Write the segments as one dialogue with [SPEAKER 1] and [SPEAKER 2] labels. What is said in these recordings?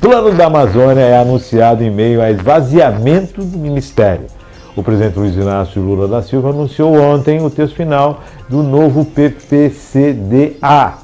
[SPEAKER 1] Plano da Amazônia é anunciado em meio a esvaziamento do Ministério. O presidente Luiz Inácio Lula da Silva anunciou ontem o texto final do novo PPCDA,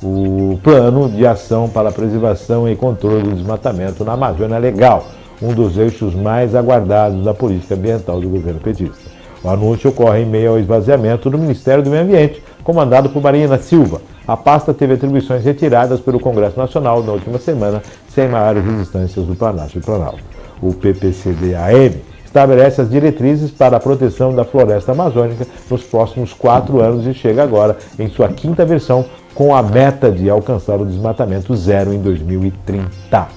[SPEAKER 1] o Plano de Ação para a Preservação e Controle do Desmatamento na Amazônia Legal, um dos eixos mais aguardados da política ambiental do governo petista. O anúncio ocorre em meio ao esvaziamento do Ministério do Meio Ambiente, comandado por Marina Silva. A pasta teve atribuições retiradas pelo Congresso Nacional na última semana, sem maiores resistências do Palácio do Planalto. O PPCDAM estabelece as diretrizes para a proteção da floresta amazônica nos próximos 4 anos e chega agora em sua 5ª versão, com a meta de alcançar o desmatamento zero em 2030.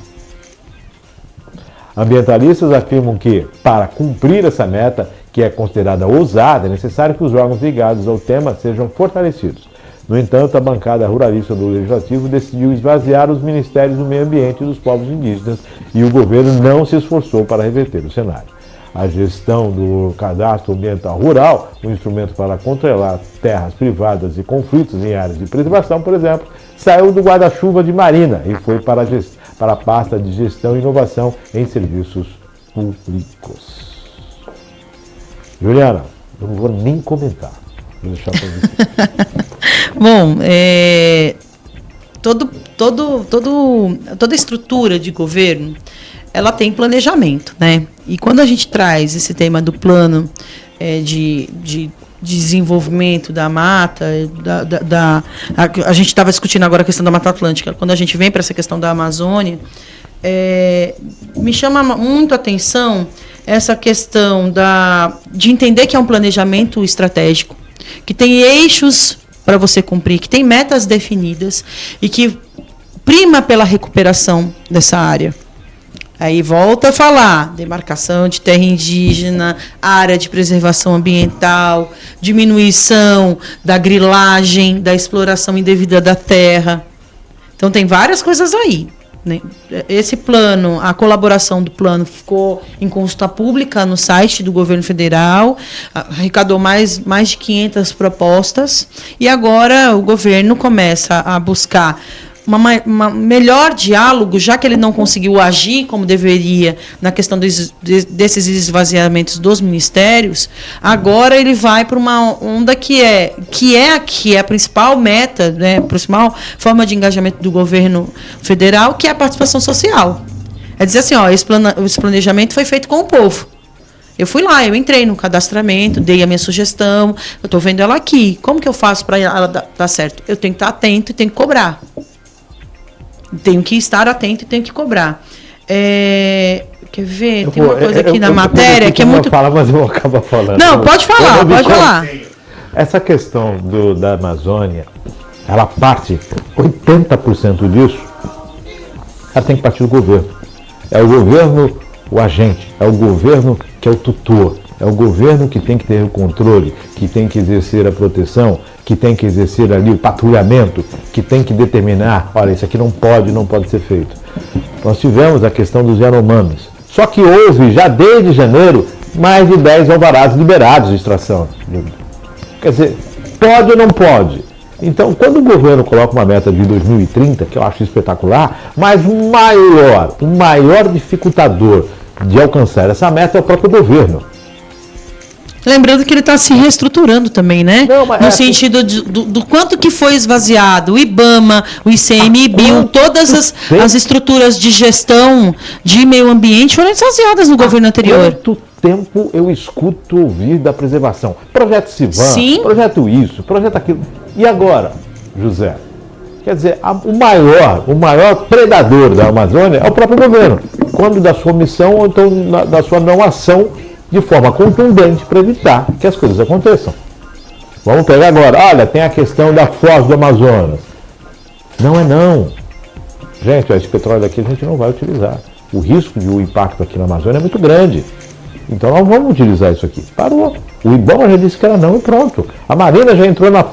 [SPEAKER 1] Ambientalistas afirmam que, para cumprir essa meta, que é considerada ousada, é necessário que os órgãos ligados ao tema sejam fortalecidos. No entanto, a bancada ruralista do Legislativo decidiu esvaziar os ministérios do meio ambiente e dos povos indígenas e o governo não se esforçou para reverter o cenário. A gestão do cadastro ambiental rural, um instrumento para controlar terras privadas e conflitos em áreas de preservação, por exemplo, saiu do guarda-chuva de Marina e foi para a pasta de gestão e inovação em serviços públicos. Juliana, eu não vou nem comentar. Vou deixar para você.
[SPEAKER 2] Bom, toda estrutura de governo, ela tem planejamento, né? E quando a gente traz esse tema do plano de desenvolvimento da mata, a gente estava discutindo agora a questão da Mata Atlântica, quando a gente vem para essa questão da Amazônia, me chama muito a atenção essa questão de entender que é um planejamento estratégico, que tem eixos para você cumprir, que tem metas definidas e que prima pela recuperação dessa área. Aí volta a falar, demarcação de terra indígena, área de preservação ambiental, diminuição da grilagem, da exploração indevida da terra. Então tem várias coisas aí, né? Esse plano, a colaboração do plano ficou em consulta pública no site do governo federal, arrecadou mais de 500 propostas e agora o governo começa a buscar uma melhor diálogo, já que ele não conseguiu agir como deveria na questão desses esvaziamentos dos ministérios. Agora ele vai para uma onda que é a principal meta, né, a principal forma de engajamento do governo federal, que é a participação social. É dizer assim, esse planejamento foi feito com o povo. Eu fui lá, eu entrei no cadastramento, dei a minha sugestão, eu estou vendo ela aqui. Como que eu faço para ela dar certo? Eu tenho que estar atento e tenho que cobrar. Tenho que estar atento e tenho que cobrar. Quer ver? Tem uma coisa aqui na matéria que é muito...
[SPEAKER 1] Fala, mas eu vou acabar falando.
[SPEAKER 2] Não, pode falar.
[SPEAKER 1] Essa questão da Amazônia, ela parte, 80% disso, ela tem que partir do governo. É o governo o agente, é o governo que é o tutor, é o governo que tem que ter o controle, que tem que exercer a proteção, que tem que exercer ali o patrulhamento, que tem que determinar, olha, isso aqui não pode ser feito. Nós tivemos a questão dos Yanomamis. Só que houve, já desde janeiro, mais de 10 alvarás liberados de extração. Quer dizer, pode ou não pode? Então, quando o governo coloca uma meta de 2030, que eu acho espetacular, mas o maior dificultador de alcançar essa meta é o próprio governo.
[SPEAKER 2] Lembrando que ele está se reestruturando também, né? No sentido do quanto que foi esvaziado, o IBAMA, o ICMBio, todas as estruturas de gestão de meio ambiente foram esvaziadas no governo anterior.
[SPEAKER 1] Quanto tempo eu escuto ouvir da preservação? Projeto Civan, sim, projeto isso, projeto aquilo. E agora, José? Quer dizer, o maior predador da Amazônia é o próprio governo, quando da sua omissão ou então da sua não ação de forma contundente para evitar que as coisas aconteçam. Vamos pegar agora, olha, tem a questão da Foz do Amazonas. Não. Gente, esse petróleo daqui a gente não vai utilizar. O risco de o impacto aqui na Amazônia é muito grande. Então nós vamos utilizar isso aqui. Parou. O IBAMA já disse que era não e pronto. A Marina já entrou na...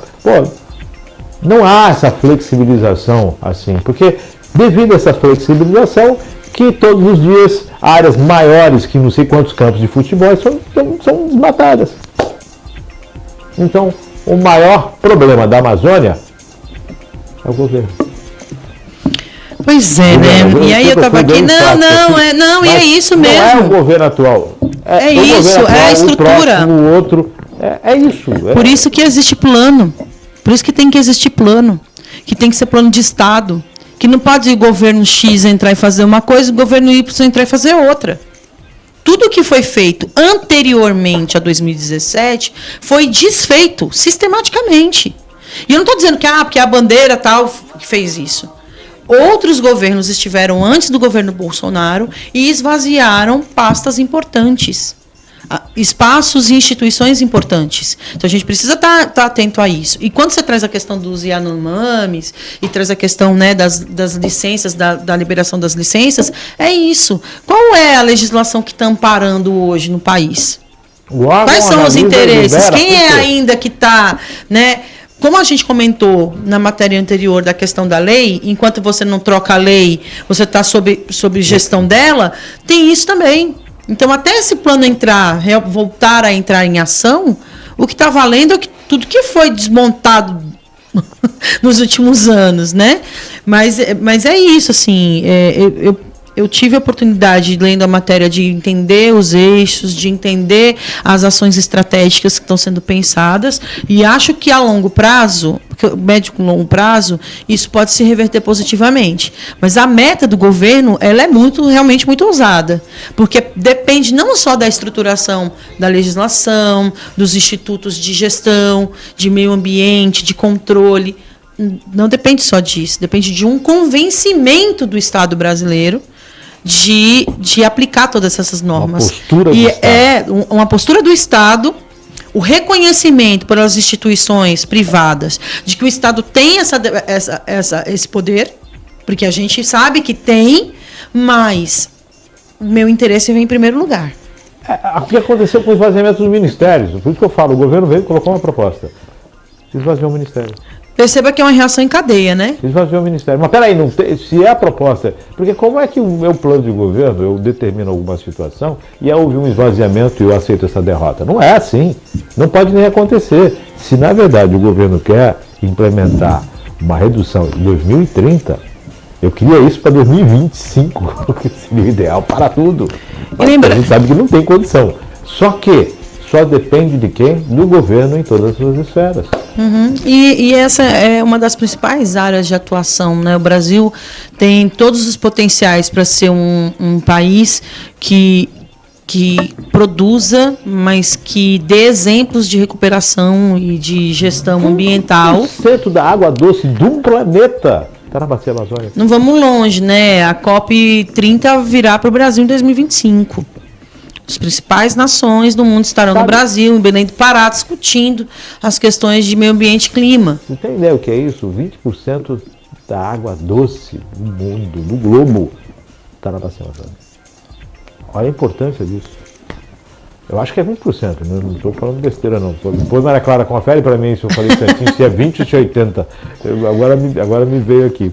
[SPEAKER 1] não há essa flexibilização assim, porque devido a essa flexibilização, que todos os dias áreas maiores que não sei quantos campos de futebol são desmatadas. Então, o maior problema da Amazônia é o governo.
[SPEAKER 2] Pois é, né? E aí eu estava aqui, e é isso mesmo.
[SPEAKER 1] Não é o governo atual.
[SPEAKER 2] É isso, atual, é a estrutura.
[SPEAKER 1] O outro, é isso.
[SPEAKER 2] Por isso que existe plano. Por isso que tem que existir plano. Que tem que ser plano de Estado. Que não pode o governo X entrar e fazer uma coisa e o governo Y entrar e fazer outra. Tudo que foi feito anteriormente a 2017 foi desfeito sistematicamente. E eu não estou dizendo que porque a bandeira tal que fez isso. Outros governos estiveram antes do governo Bolsonaro e esvaziaram pastas importantes, espaços e instituições importantes. Então a gente precisa estar atento a isso. E quando você traz a questão dos Yanomamis e traz a questão, né, das licenças, da liberação das licenças, é isso. Qual é a legislação que está amparando hoje no país? Quais são os interesses? Quem é ainda que está, né? Como a gente comentou na matéria anterior da questão da lei, enquanto você não troca a lei, você está sob gestão dela, tem isso também. Então, até esse plano voltar a entrar em ação, o que está valendo é tudo que foi desmontado nos últimos anos, né? Mas é isso, assim, eu tive a oportunidade, lendo a matéria, de entender os eixos, de entender as ações estratégicas que estão sendo pensadas, e acho que a longo prazo, médio e longo prazo, isso pode se reverter positivamente. Mas a meta do governo, ela é realmente muito ousada, porque depende não só da estruturação da legislação, dos institutos de gestão, de meio ambiente, de controle. Não depende só disso, depende de um convencimento do Estado brasileiro de aplicar todas essas normas. Uma postura do Estado, o reconhecimento pelas instituições privadas de que o Estado tem esse poder, porque a gente sabe que tem, mas o meu interesse vem em primeiro lugar.
[SPEAKER 1] O que aconteceu com o esvaziamento dos ministérios? Por isso que eu falo, o governo veio e colocou uma proposta. Esvaziou o ministério.
[SPEAKER 2] Perceba que é uma reação em cadeia, né?
[SPEAKER 1] Esvaziou o ministério. Mas peraí, se é a proposta... Porque como é que o meu plano de governo, eu determino alguma situação e houve um esvaziamento e eu aceito essa derrota? Não é assim. Não pode nem acontecer. Se, na verdade, o governo quer implementar uma redução em 2030, eu queria isso para 2025, que seria o ideal para tudo. Mas a gente sabe que não tem condição. Só que só depende de quem? Do governo em todas as suas esferas.
[SPEAKER 2] Uhum. E essa é uma das principais áreas de atuação, né? O Brasil tem todos os potenciais para ser um país que produza, mas que dê exemplos de recuperação e de gestão ambiental.
[SPEAKER 1] 1% da água doce do planeta está na bacia amazônica.
[SPEAKER 2] Não vamos longe, né? A COP30 virá para o Brasil em 2025. As principais nações do mundo estarão no Brasil, em Belém do Pará, discutindo as questões de meio ambiente e clima.
[SPEAKER 1] Você tem ideia o que é isso? 20% da água doce do mundo, do globo, está na bacia amazônica. Olha a importância disso. Eu acho que é 20%, não estou falando besteira não. Depois Maria Clara confere para mim se eu falei certinho, se é 20 ou se é 80. Agora me veio aqui.